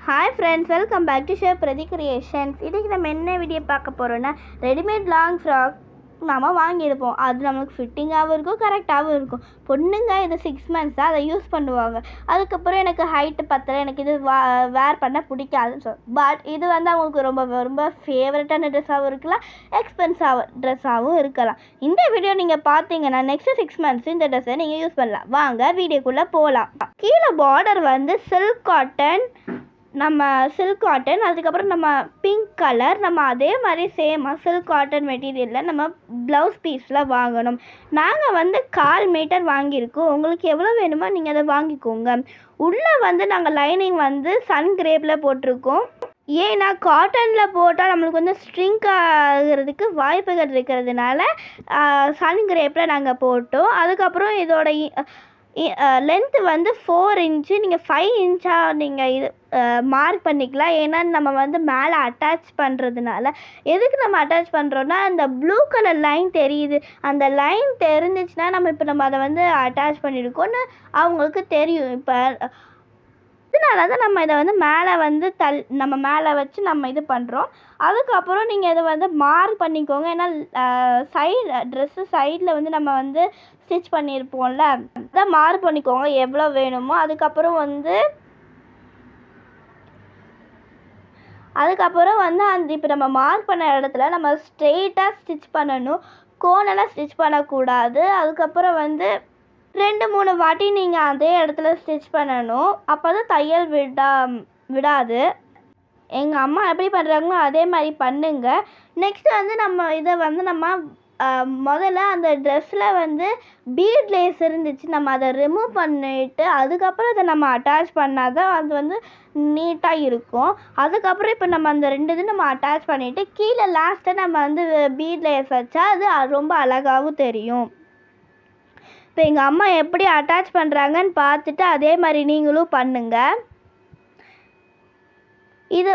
Hi friends, welcome back to Chef Pradeep Creations. இன்றைக்கி நம்ம என்ன வீடியோ பார்க்க போகிறோன்னா ரெடிமேட் லாங் ஃப்ராக் நம்ம வாங்கியிருப்போம். அது நமக்கு ஃபிட்டிங்காகவும் இருக்கும், கரெக்டாகவும் இருக்கும். பொண்ணுங்க இது 6 months தான் அதை யூஸ் பண்ணுவாங்க. அதுக்கப்புறம் எனக்கு ஹைட்டு பத்தலை, எனக்கு இது வேர் பண்ண பிடிக்காதுன்னு பட் இது வந்து அவங்களுக்கு ரொம்ப ரொம்ப ஃபேவரட்டான ட்ரெஸ்ஸாகவும் இருக்கலாம், எக்ஸ்பென்சிவ் ட்ரெஸ்ஸாகவும் இருக்கலாம். இந்த வீடியோ நீங்கள் பார்த்தீங்கன்னா நெக்ஸ்ட் 6 months இந்த ட்ரெஸ்ஸை நீங்கள் யூஸ் பண்ணலாம். வாங்க வீடியோக்குள்ளே போகலாம். கீழே பார்டர் வந்து சில்க் காட்டன், அதுக்கப்புறம் நம்ம பிங்க் கலர், நம்ம அதே மாதிரி சேமாக சில்க் காட்டன் மெட்டீரியலில் நம்ம ப்ளவுஸ் பீஸில் வாங்கணும். நாங்கள் வந்து 1/4 மீட்டர் வாங்கியிருக்கோம். உங்களுக்கு எவ்வளோ வேணுமோ நீங்கள் அதை வாங்கிக்கோங்க. உள்ளே வந்து நாங்கள் லைனிங் வந்து சன் கிரேப்பில் போட்டிருக்கோம். ஏன்னா காட்டனில் போட்டால் நம்மளுக்கு வந்து ஸ்ட்ரிங்க் ஆகிறதுக்கு வாய்ப்புகள் இருக்கிறதுனால சன் கிரேப்பில் நாங்கள் போட்டோம். அதுக்கப்புறம் இதோட லென்த்து வந்து 4 inch, நீங்கள் 5 inch நீங்கள் இது மார்க் பண்ணிக்கலாம். ஏன்னா நம்ம வந்து மேலே அட்டாச் பண்ணுறதுனால. எதுக்கு நம்ம அட்டாச் பண்ணுறோன்னா அந்த ப்ளூ கலர் லைன் தெரியுது, அந்த லைன் தெரிஞ்சிச்சுன்னா நம்ம அதை வந்து அட்டாச் பண்ணியிருக்கோன்னு அவங்களுக்கு தெரியும். இப்போ அதனால தான் நம்ம இதை வந்து மேலே வந்து நம்ம மேலே வச்சு நம்ம இது பண்ணுறோம். அதுக்கப்புறம் நீங்கள் இதை வந்து மார்க் பண்ணிக்கோங்க. ஏன்னா ட்ரெஸ்ஸு சைடில் வந்து நம்ம வந்து ஸ்டிச் பண்ணியிருப்போம்ல, அதை மார்க் பண்ணிக்கோங்க எவ்வளோ வேணுமோ. அதுக்கப்புறம் வந்து அந்த இப்போ நம்ம மார்க் பண்ண இடத்துல நம்ம ஸ்ட்ரெயிட்டாக ஸ்டிச் பண்ணணும், கோனெல்லாம் ஸ்டிச் பண்ணக்கூடாது. அதுக்கப்புறம் வந்து 2-3 வாட்டி நீங்கள் அதே இடத்துல ஸ்டிச் பண்ணணும். அப்போ தான் தையல் விடாது. எங்கள் அம்மா எப்படி பண்ணுறாங்களோ அதே மாதிரி பண்ணுங்க. நெக்ஸ்ட்டு வந்து நம்ம இதை வந்து முதல்ல அந்த ட்ரெஸ்ஸில் வந்து பீட் லேஸ் இருந்துச்சு, நம்ம அதை ரிமூவ் பண்ணிவிட்டு அதுக்கப்புறம் அதை நம்ம அட்டாச் பண்ணால் தான் அது வந்து நீட்டாக இருக்கும். அதுக்கப்புறம் இப்போ நம்ம அந்த 2 இது நம்ம அட்டாச் பண்ணிவிட்டு கீழே லாஸ்ட்டாக நம்ம வந்து பீட் லேஸ் வச்சா அது ரொம்ப அழகாகவும் தெரியும். இப்போ எங்கள் அம்மா எப்படி அட்டாச் பண்ணுறாங்கன்னு பார்த்துட்டு அதே மாதிரி நீங்களும் பண்ணுங்கள். இது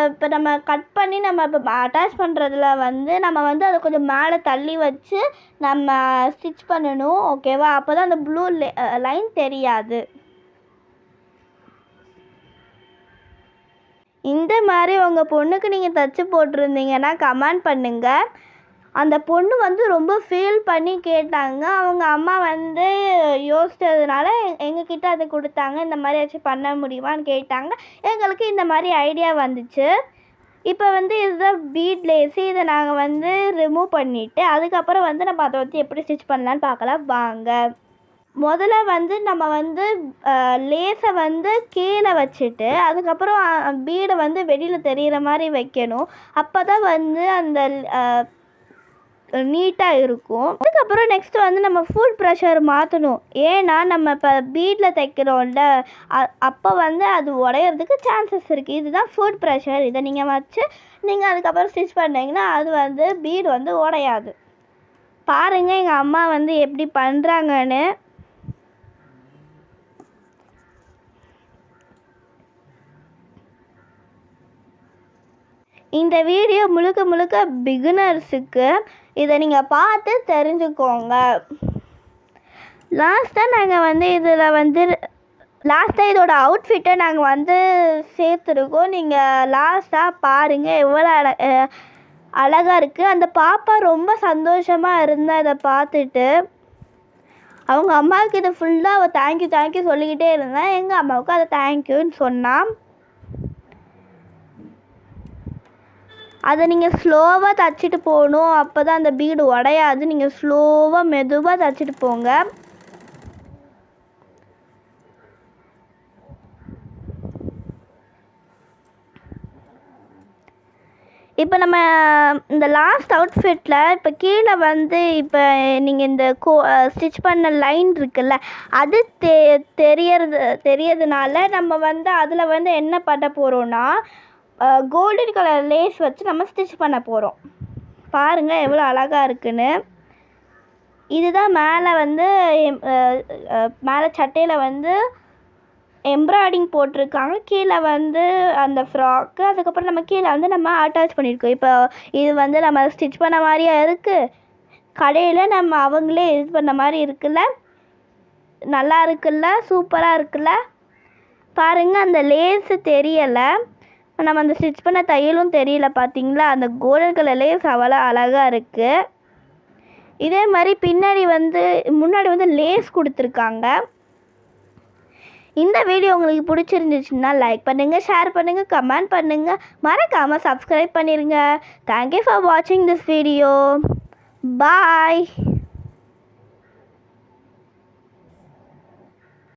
இப்போ நம்ம கட் பண்ணி நம்ம இப்போ அட்டாச் பண்ணுறதுல வந்து நம்ம வந்து அதை கொஞ்சம் மேலே தள்ளி வச்சு நம்ம ஸ்டிச் பண்ணணும், ஓகேவா? அப்போ தான் அந்த ப்ளூ லைன் தெரியாது. இந்த மாதிரி உங்கள் பொண்ணுக்கு நீங்கள் தைச்சி போட்டிருந்தீங்கன்னா கமெண்ட் பண்ணுங்கள். அந்த பொண்ணு வந்து ரொம்ப ஃபீல் பண்ணி கேட்டாங்க. அவங்க அம்மா வந்து யோசித்ததுனால எங்ககிட்ட அதை கொடுத்தாங்க. இந்த மாதிரி ஏதாச்சும் பண்ண முடியுமான்னு கேட்டாங்க. எங்களுக்கு இந்த மாதிரி ஐடியா வந்துச்சு. இப்போ வந்து இதுதான் பீட் லேஸு. இதை நாங்கள் வந்து ரிமூவ் பண்ணிவிட்டு அதுக்கப்புறம் வந்து நம்ம அதை வச்சு எப்படி ஸ்டிச் பண்ணலான்னு பார்க்கலாம் வாங்க. முதல்ல வந்து நம்ம வந்து லேஸை வந்து கீழே வச்சுட்டு அதுக்கப்புறம் பீடை வந்து வெளியில் தெரிகிற மாதிரி வைக்கணும். அப்போ தான் வந்து அந்த நீட்டாக இருக்கும். அதுக்கப்புறம் நெக்ஸ்ட்டு வந்து நம்ம ஃபுல் ப்ரெஷர் மாற்றணும். ஏன்னா நம்ம இப்போ பீடில் தைக்கிறோம்ல, அப்போ வந்து அது உடையிறதுக்கு சான்சஸ் இருக்குது. இதுதான் ஃபுட் ப்ரெஷர். இதை நீங்கள் வச்சு நீங்கள் அதுக்கப்புறம் ஸ்டிச் பண்ணிங்கன்னா அது வந்து பீடு வந்து உடையாது. பாருங்கள் எங்கள் அம்மா வந்து எப்படி பண்ணுறாங்கன்னு. இந்த வீடியோ முழுக்க பிகினர்ஸுக்கு. இதை நீங்கள் பார்த்து தெரிஞ்சுக்கோங்க. லாஸ்ட்டாக நாங்கள் வந்து இதில் வந்து இதோட அவுட்ஃபிட்டை நாங்கள் வந்து சேர்த்துருக்கோம். நீங்கள் லாஸ்ட்டாக பாருங்கள் எவ்வளோ அழகாக இருக்குது. அந்த பாப்பா ரொம்ப சந்தோஷமாக இருந்தால் இதை பார்த்துட்டு. அவங்க அம்மாவுக்கு இதை ஃபுல்லாக தேங்க்யூ சொல்லிக்கிட்டே இருந்தேன். எங்கள் அம்மாவுக்கு அதை தேங்க்யூன்னு சொன்னான். அதை நீங்கள் ஸ்லோவாக தைச்சிட்டு போகணும், அப்போ தான் அந்த பீடு உடையாது. நீங்கள் ஸ்லோவாக மெதுவாக தைச்சிட்டு போங்க. இப்போ நம்ம இந்த லாஸ்ட் அவுட்ஃபிட்டில் இப்போ கீழே வந்து இப்போ நீங்கள் இந்த ஸ்டிச் பண்ண லைன் இருக்குல்ல, அது தெரியறதுனால நம்ம வந்து அதில் வந்து என்ன பண்ண போகிறோன்னா கோல்டன் கலர் லேஸ் வச்சு நம்ம ஸ்டிச் பண்ண போகிறோம். பாருங்கள் எவ்வளோ அழகாக இருக்குன்னு. இதுதான் மேலே வந்து மேலே சட்டையில் வந்து எம்ப்ராய்டிங் போட்டிருக்காங்க. கீழே வந்து அந்த ஃப்ராக்கு, அதுக்கப்புறம் நம்ம கீழே வந்து நம்ம அட்டாச் பண்ணியிருக்கோம். இப்போ இது வந்து நம்ம ஸ்டிச் பண்ண மாதிரியே இருக்குது. கடையில் நம்ம அவங்களே இது பண்ண மாதிரி இருக்குல்ல, நல்லா இருக்குல்ல, சூப்பராக இருக்குல்ல. பாருங்கள் அந்த லேஸு தெரியலை, நம்ம அந்த ஸ்டிச் பண்ண தையலும் தெரியல. பார்த்தீங்களா, அந்த கோல்டன் கலர் லேஸ் அவ்வளோ அழகாக இருக்குது. இதே மாதிரி முன்னாடி வந்து லேஸ் கொடுத்துருக்காங்க. இந்த வீடியோ உங்களுக்கு பிடிச்சிருந்துச்சுன்னா லைக் பண்ணுங்கள், ஷேர் பண்ணுங்கள், கமெண்ட் பண்ணுங்கள், மறக்காமல் சப்ஸ்கிரைப் பண்ணிடுங்க. தேங்க்யூ ஃபார் வாட்சிங் திஸ் வீடியோ. பாய்.